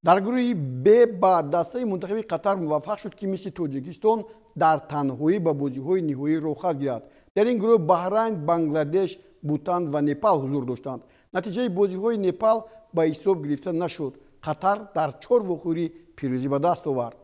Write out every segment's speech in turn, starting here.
дар гурӯҳи Б ба дастаи мунтахаби Қатар муваффақ шуд ки мисли Тоҷикистон дар танҳоӣ ба бозиҳои ниҳоӣ рӯхат гирад. Дар ин гурӯҳ Баҳрайн, Бангладеш, Бутан ва Непал ҳузур доштанд. Натиҷаи бозиҳои Непал ба ҳисоб гирифта нашуд. Қатар дар 4 вохӯрӣ пирӯзӣ ба даст овард.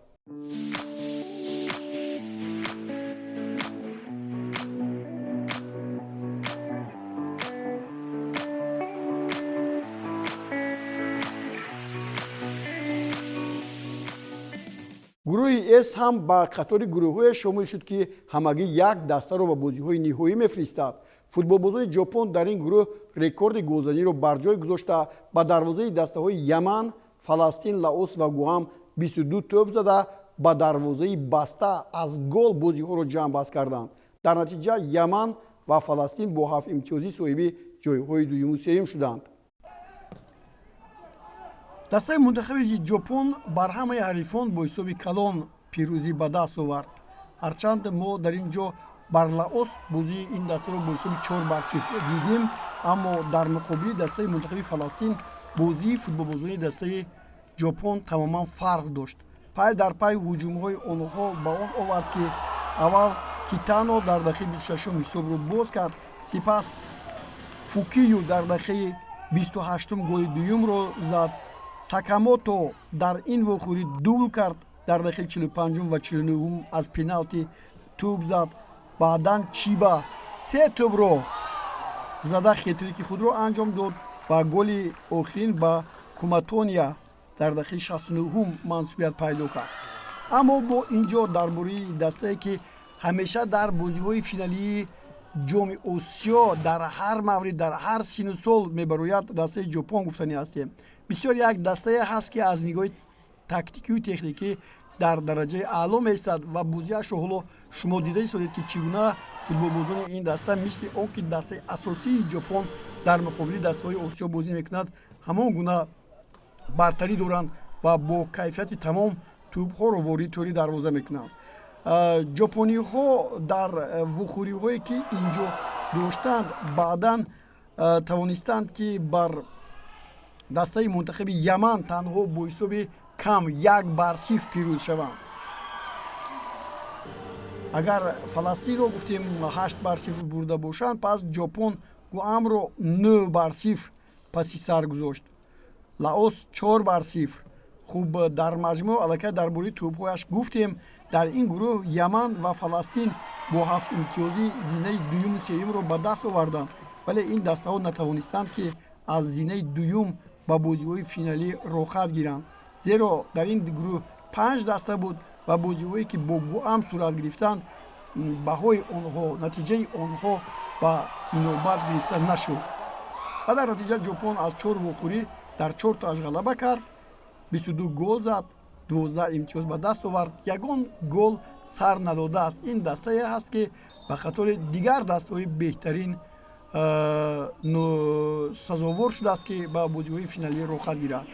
гурӯҳи С ҳам ба қатори гурӯҳҳояш шомил шуд ки ҳамагӣ як дастаро ба бозиҳои ниҳоӣ мефиристад. Футболбозони Ҷопон дар ин гурӯҳ рекорди голзаниро бар ҷой гузошта ба дарвозаи дастаҳои Яман, Фаластин, Лаос ва Гуам 22 тӯб зада ба дарвозаи баста аз гол бозиҳоро ҷамъбаст карданд. Дар натиҷа Яман ва Фаластин бо 7 имтиёзӣ соҳиби ҷойҳои дуюму сеюм шуданд. дастаи мунтахаби Ҷопон бар ҳамаи ҳарифон бо ҳисоби калон пирӯзӣ ба даст овард. ҳарчанд мо дар ин ҷо бар Лаос бозии ин дастаро бо ҳисоби 4-0 дидем, аммо дар муқобили дастаи мунтахаби Фаластин бозии футболбозони дастаи Ҷопон тамоман фарқ дошт. пай дар пай ҳуҷумҳои онҳо ба он овард ки аввал Китано дар дақиқаи 26 ҳисобро боз кард, сипас Фукию дар дақиқаи 28 голи дуюмро зад. Сакамото дар ин вохӯрӣ дубл кард, дар дақиқаи 45 ва 49 аз пеналти тӯб зад. Баъдан Чиба 3 тӯбро зада хетрики худро анҷом дод ва голи охирин ба Куматония дар дақиқаи 69 мансубият пайдо кард. аммо бо ин ҷо дар бораи дастае ки ҳамеша дар бозиҳои финалии ҷоми Осиё дар ҳар маврид дар ҳар сину сол мебарояд дастаи Ҷопон гуфтанӣ ҳастем. бисёр як дастае ҳаст ки аз нигоҳи тактикию техникӣ дар дараҷаи аъло меистад ва бозиашро ҳоло шумо дида истодед ки чӣ гуна футболбозони ин даста мисли он ки дастаи асосии Ҷопон дар муқобили дастаҳои Осиё бозӣ мекунад ҳамон гуна бартарӣ доранд ва бо кайфияти тамом тӯбҳоро ворид тӯри дарвоза мекунанд. ҷопониҳо дар вухӯриҳое ки инҷо доштанд баъдан тавонистанд ки бар дастаи мунтахаби Яман танҳо бо ҳисоби кам 1-0 пирӯз шаванд. агар Фаластинро гуфтем 8-0 бурда бошанд, пас Ҷопон Гуамро 9-0 паси сар гузошт. Лаос 4-0. хуб дар маҷмӯъ аллакай дар бораи тӯбҳояш гуфтем. дар ин гурӯҳ Яман ва Фаластин бо 7 имтиёзӣ зинаи дуюму сеюмро ба даст оварданд, вале ин дастаҳо натавонистанд ки аз зинаи дуюм ба бозиҳои финалӣ рохат гиранд. зеро дар ин гурӯҳ 5 даста буд ва бозиҳое ки бо Гуам сурат гирифтанд, баҳои онҳо, натиҷаи онҳо ба инобат гирифта нашуд. ва дар натиҷа Ҷопон аз 4 вохӯрӣ дар 4 тааш ғалаба кард, 22 гол зад, 12 имтиёз ба даст овард, ягон гол сар надодааст. ин дастае ҳаст ки ба қатори дигар дастаҳои беҳтарин сазовор шудааст ки ба бозиҳои финалӣ рохат гирад.